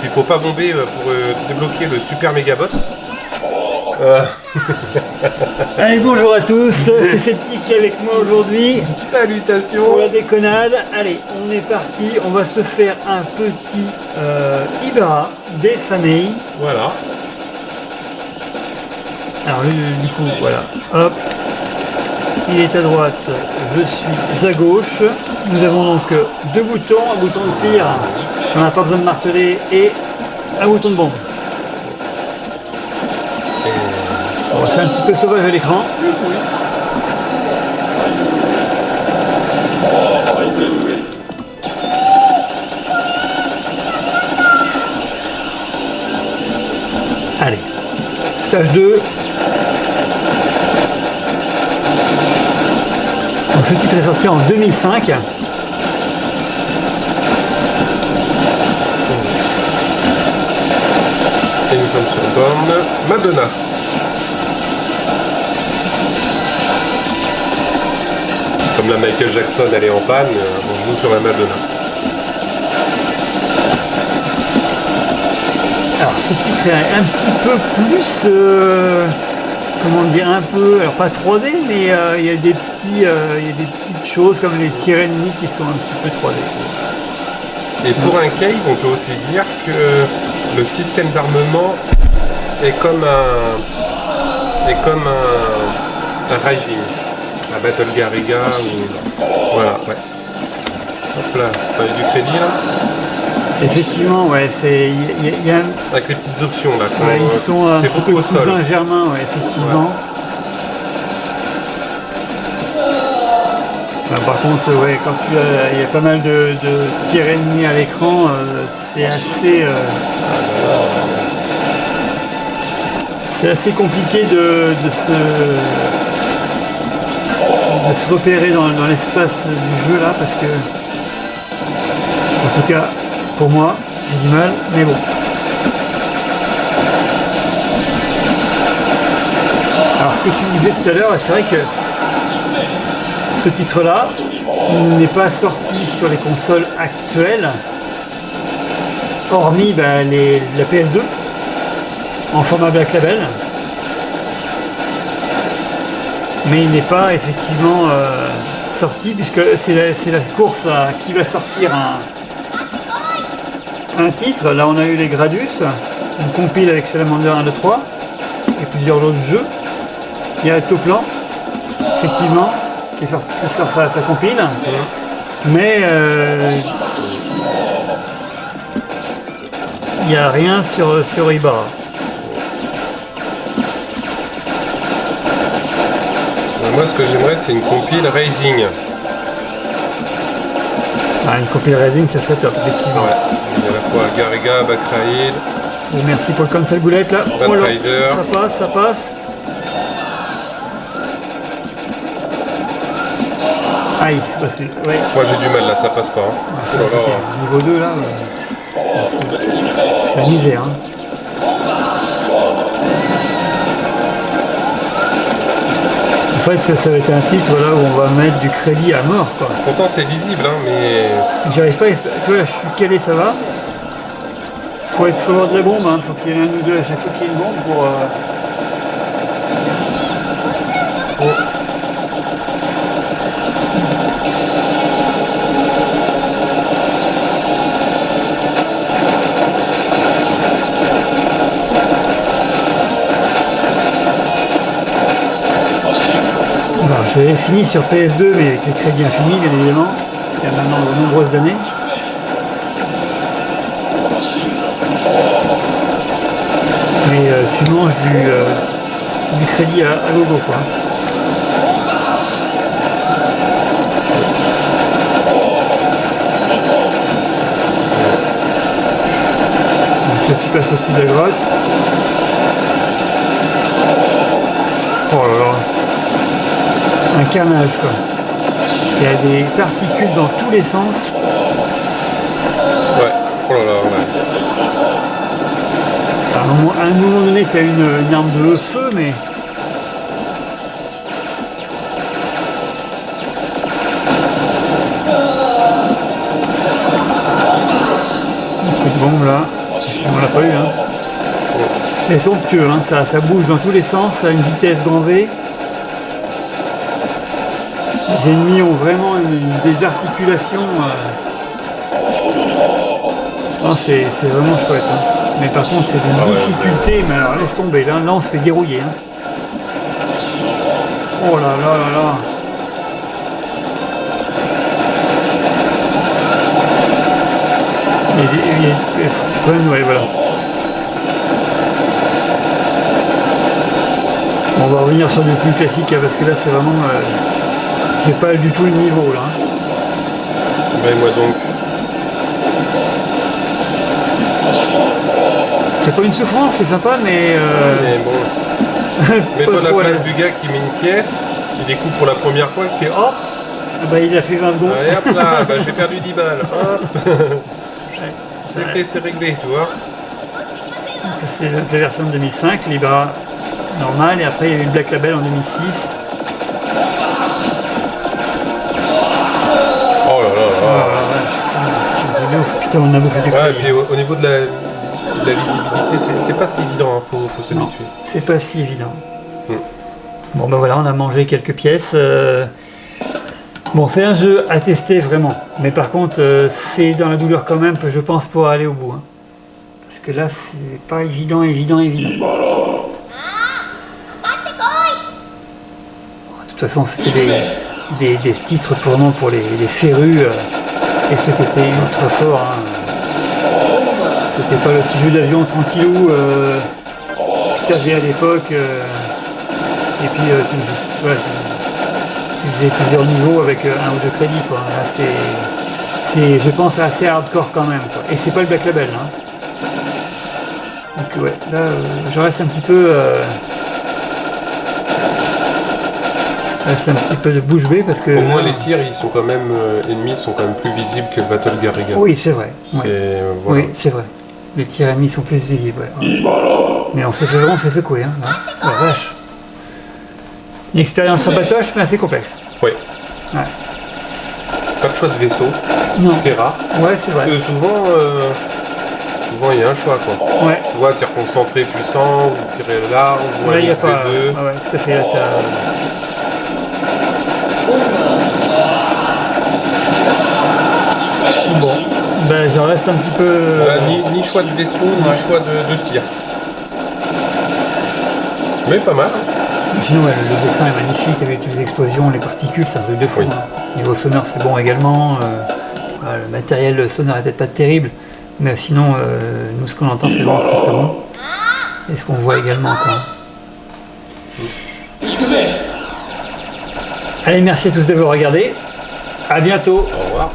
qu'il faut pas bomber pour débloquer le super méga boss. Allez, bonjour à tous, c'est Sceptique qui est avec moi aujourd'hui. Salutations Pour la déconnade. Allez, on est parti, on va se faire un petit Ibarra des familles. Voilà. Alors du coup, voilà, hop, il est à droite, je suis à gauche. Nous avons donc deux boutons, un bouton de tir, on n'a pas besoin de marteler, et un bouton de bombe. Bon, c'est un petit peu sauvage à l'écran. Allez, stage 2. Donc, ce titre est sorti en 2005. Et nous sommes sur borne Madonna. Comme la Michael Jackson elle est en panne, on joue sur la Madonna. Alors ce titre est un petit peu plus, comment dire, un peu, alors pas 3D, mais il y a des petites choses comme les tirs ennemis qui sont un petit peu 3D. Et pour un cave, on peut aussi dire que le système d'armement est comme un Rising, un Battle Garriga ou voilà, ouais. Hop là, on a eu du crédit là. Effectivement, ouais, il y a Avec les petites options là. ouais, ils sont un c'est petit peu beaucoup au sol. cousins germains, ouais, effectivement. Ouais. Par contre, ouais, quand il y a pas mal de tirs ennemis à l'écran, c'est assez compliqué de se repérer dans l'espace du jeu là, parce que, en tout cas, pour moi, j'ai du mal, mais bon. Alors ce que tu me disais tout à l'heure, c'est vrai que ce titre-là n'est pas sorti sur les consoles actuelles, hormis la PS2 en format Black Label, mais il n'est pas effectivement sorti, puisque c'est la course à qui va sortir un titre. Là on a eu les Gradus, une compile avec Salamander 1, 2, 3 et plusieurs autres jeux. Il y a Toplan, effectivement, qui sort sa compile, mais il n'y a rien sur Ibarra. Moi ce que j'aimerais c'est une compile Rising. Ah, une compile Rising, ça serait top, effectivement. Ouais. Il y a à la fois Garriga, Bakraïd. Bon, merci pour le cancel boulette là. Bad Oh là, Rider. ça passe. Aïe, c'est parce que. Ouais. Moi j'ai du mal là, ça passe pas. Hein. Ah, c'est Oh là compliqué. là. Niveau 2 là, c'est la misère. Hein. En fait, ça va être un titre là où on va mettre du crédit à mort, quoi. Pourtant c'est lisible, hein, mais J'arrive pas, tu vois là, je suis calé, ça va. Faut avoir de la bombe, hein. Faut qu'il y en ait un ou deux à chaque fois qu'il y ait une bombe pour. Alors, je l'avais fini sur PS2, mais avec les crédits infinis, bien évidemment, il y a maintenant de nombreuses années. Mais tu manges du crédit à gogo, quoi. Donc là, tu passes au-dessus de la grotte. Oh là là. Un carnage, quoi. Il y a des particules dans tous les sens. ouais. Oh là là, ouais. À un moment donné, tu as une arme de feu, mais. Un coup de bombe là. On l'a pas eu, hein. C'est somptueux, hein. Ça bouge dans tous les sens à une vitesse grand V. Les ennemis ont vraiment des articulations. Oh, c'est vraiment chouette. Hein. Mais par contre, c'est une difficulté. Mais alors, laisse tomber. Là, on se fait dérouiller. Hein. Oh là là là là. Ouais, voilà. On va revenir sur du plus classique hein, parce que là, c'est vraiment. J'ai pas du tout le niveau là. Ben moi donc. C'est pas une souffrance, c'est sympa, mais. Mais bon. Mets-toi à la place du gars qui met une pièce, qui découpe pour la première fois, qui fait oh. Bah il a fait 20 secondes. Et hop là, bah, j'ai perdu 10 balles. C'est réglé, tu vois. C'est la version de 2005, Libra normal, et après il y a eu le Black Label en 2006. Oh là là là. Putain, on a bouffé du ouais, puis au niveau de la lisibilité, c'est pas si évident, hein, faut s'habituer. C'est pas si évident. Bon ben voilà, on a mangé quelques pièces. Bon, c'est un jeu à tester vraiment, mais par contre, c'est dans la douleur quand même que je pense pouvoir aller au bout. Hein. Parce que là, c'est pas évident. De toute façon, c'était des titres pour les férus et ceux qui étaient ultra forts. Hein. C'était pas le petit jeu d'avion tranquillou que tu avais à l'époque. Et puis, tu faisais plusieurs niveaux avec un ou deux crédits. Quoi. Là, c'est, je pense, assez hardcore quand même. Quoi. Et c'est pas le Black Label. Hein. Donc ouais, là, je reste un petit peu... c'est un petit peu de bouche bée parce que... Au moins les tirs ils sont quand même ennemis sont quand même plus visibles que Battle Garriga. Oui c'est vrai. Voilà. Oui c'est vrai. Les tirs ennemis sont plus visibles. Ouais. Mais on s'est vraiment fait secouer. Hein, là. Oh, la vache. Une expérience sympatoche mais assez complexe. Oui. Ouais. Pas de choix de vaisseau. Non. Ce qui est rare. Ouais c'est vrai. Souvent il y a un choix quoi. Ouais. Tu vois, tir concentré puissant ou tirer large ou là un il n'y a mix pas. des deux. Ah ouais tout à fait. Là, bon, ben je reste un petit peu... ni choix de vaisseau, ni choix de tir. Mais pas mal. Sinon, ouais, le dessin est magnifique, avec toutes les explosions, les particules, c'est un truc de fou. Oui. Hein. Niveau sonore, c'est bon également. Voilà, le matériel sonore est peut-être pas terrible, mais sinon, nous, ce qu'on entend, c'est vraiment très très bon. Et ce qu'on voit également, quoi. Allez, merci à tous d'avoir regardé. À bientôt. Au revoir.